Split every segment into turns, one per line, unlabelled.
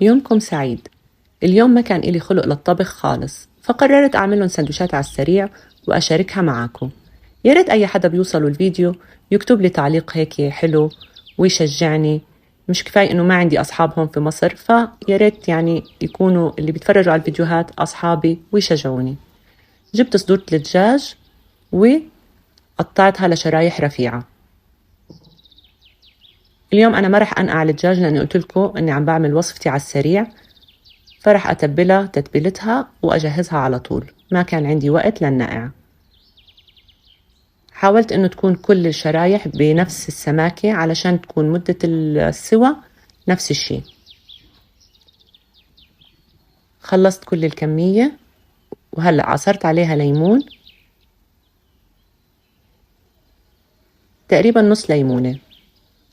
يومكم سعيد. اليوم ما كان إلي خلق للطبخ خالص، فقررت أعملهم سندويشات على السريع وأشاركها معاكم. يا ريت أي حدا بيوصلوا الفيديو يكتب لي تعليق هيك حلو ويشجعني. مش كفاية إنه ما عندي أصحاب هون في مصر، فيا ريت يعني يكونوا اللي بيتفرجوا على الفيديوهات أصحابي ويشجعوني. جبت صدورة الدجاج وقطعتها لشرايح رفيعة. اليوم أنا ما رح أنقع الدجاج لأني قلت لكم إني عم بعمل وصفتي على السريع، فرح أتبلها تتبيلتها وأجهزها على طول، ما كان عندي وقت للنقع. حاولت إنه تكون كل الشرايح بنفس السماكة علشان تكون مدة السوى نفس الشي. خلصت كل الكمية، وهلأ عصرت عليها ليمون، تقريبا نص ليمونة،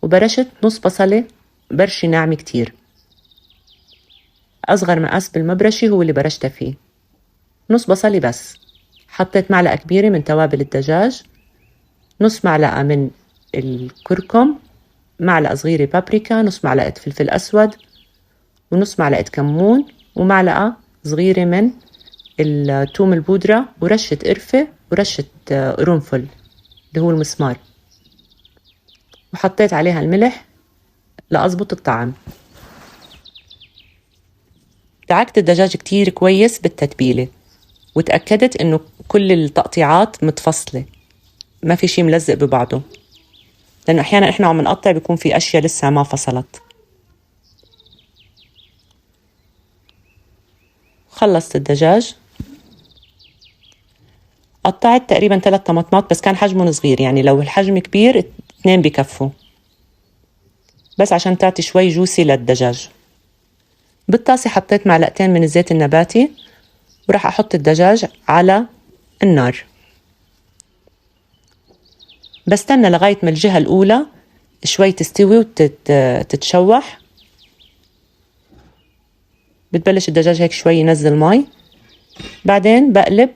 وبرشت نص بصلة برشة ناعمة كتير. أصغر مقاس بالمبرشة هو اللي برشتها فيه، نص بصلة بس. حطيت معلقة كبيرة من توابل الدجاج، نص معلقة من الكركم، معلقة صغيرة بابريكا، نص معلقة فلفل أسود، ونص معلقة كمون، ومعلقة صغيرة من الثوم البودرة، ورشة قرفة، ورشة قرنفل اللي هو المسمار، وحطيت عليها الملح لأضبط الطعم. دعكت الدجاج كتير كويس بالتتبيلة، وتأكدت إنه كل التقطيعات متفصلة، ما في شي ملزق ببعضه، لأنه أحياناً إحنا عم نقطع بيكون في أشياء لسه ما فصلت. خلصت الدجاج، قطعت تقريباً 3 طماطمات، بس كان حجمهم صغير، يعني لو الحجم كبير 2 بكفوا، بس عشان تعطي شوي جوسي للدجاج. بالطاسة حطيت معلقتين من الزيت النباتي، وراح أحط الدجاج على النار. بستنى لغاية ما الجهة الأولى شوي تستوي وتتشوح. بتبلش الدجاج هيك شوي ينزل مي، بعدين بقلب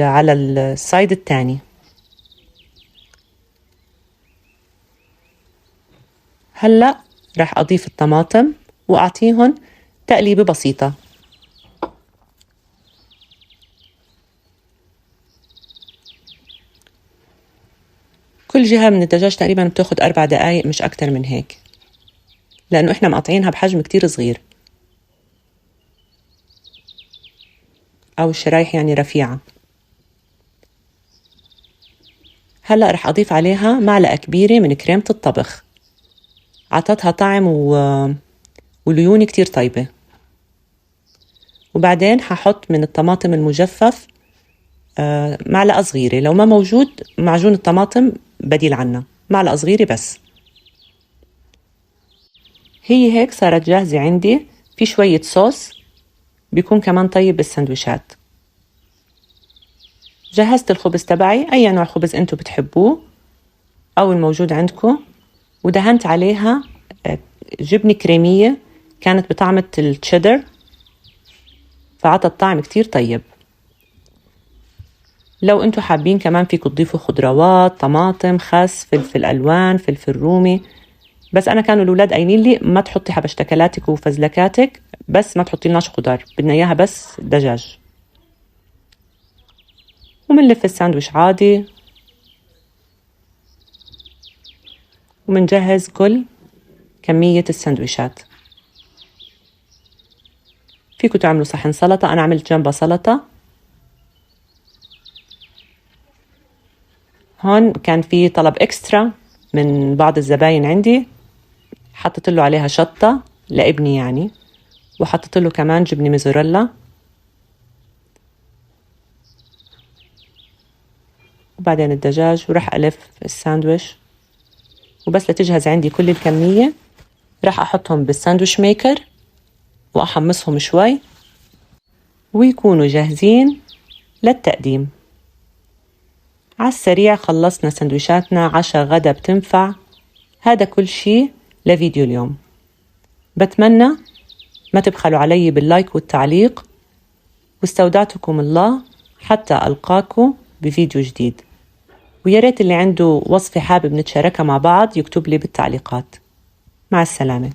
على السايد التاني. هلأ راح أضيف الطماطم وأعطيهن تقليبة بسيطة. كل جهة من الدجاج تقريباً بتاخد 4 دقايق، مش أكتر من هيك، لأنه إحنا مقطعينها بحجم كتير صغير، أو الشرايح يعني رفيعة. هلأ رح أضيف عليها معلقة كبيرة من كريمة الطبخ، عطتها طعم وليونة كتير طيبة. وبعدين ححط من الطماطم المجفف معلقة صغيرة، لو ما موجود معجون الطماطم بديل عنها، معلقة صغيرة بس. هي هيك صارت جاهزة عندي. في شوية صوص بيكون كمان طيب بالسندويشات. جهزت الخبز تبعي، أي نوع خبز أنتوا بتحبوه أو الموجود عندكم، ودهنت عليها جبنة كريمية كانت بطعمة التشيدر، فعطت طعم كتير طيب. لو أنتوا حابين كمان فيكم تضيفوا خضروات، طماطم، خس، فلفل ألوان، فلفل رومي، بس أنا كانوا الأولاد قايلين لي ما تحطي حبشتكلاتك وفزلكاتك، بس ما تحطي لناش خضار، بدنا إياها بس دجاج. ومنلف الساندويش عادي، ومنجهز كل كمية الساندويشات. فيكم تعملوا صحن سلطة، أنا عملت جنبها سلطة. هون كان في طلب إكسترا من بعض الزباين عندي، حطيت له عليها شطة لابني يعني، وحطيت له كمان جبنة موزاريلا. وبعدين الدجاج، وراح ألف الساندويش. وبس لتجهز عندي كل الكمية راح أحطهم بالساندويش ميكر وأحمصهم شوي، ويكونوا جاهزين للتقديم. على السريع خلصنا سندويشاتنا، عشاء غدا بتنفع. هذا كل شي لفيديو اليوم. بتمنى ما تبخلوا علي باللايك والتعليق، واستودعتكم الله حتى ألقاكم بفيديو جديد. ويا ريت اللي عنده وصفة حابب نتشاركها مع بعض يكتب لي بالتعليقات. مع السلامة.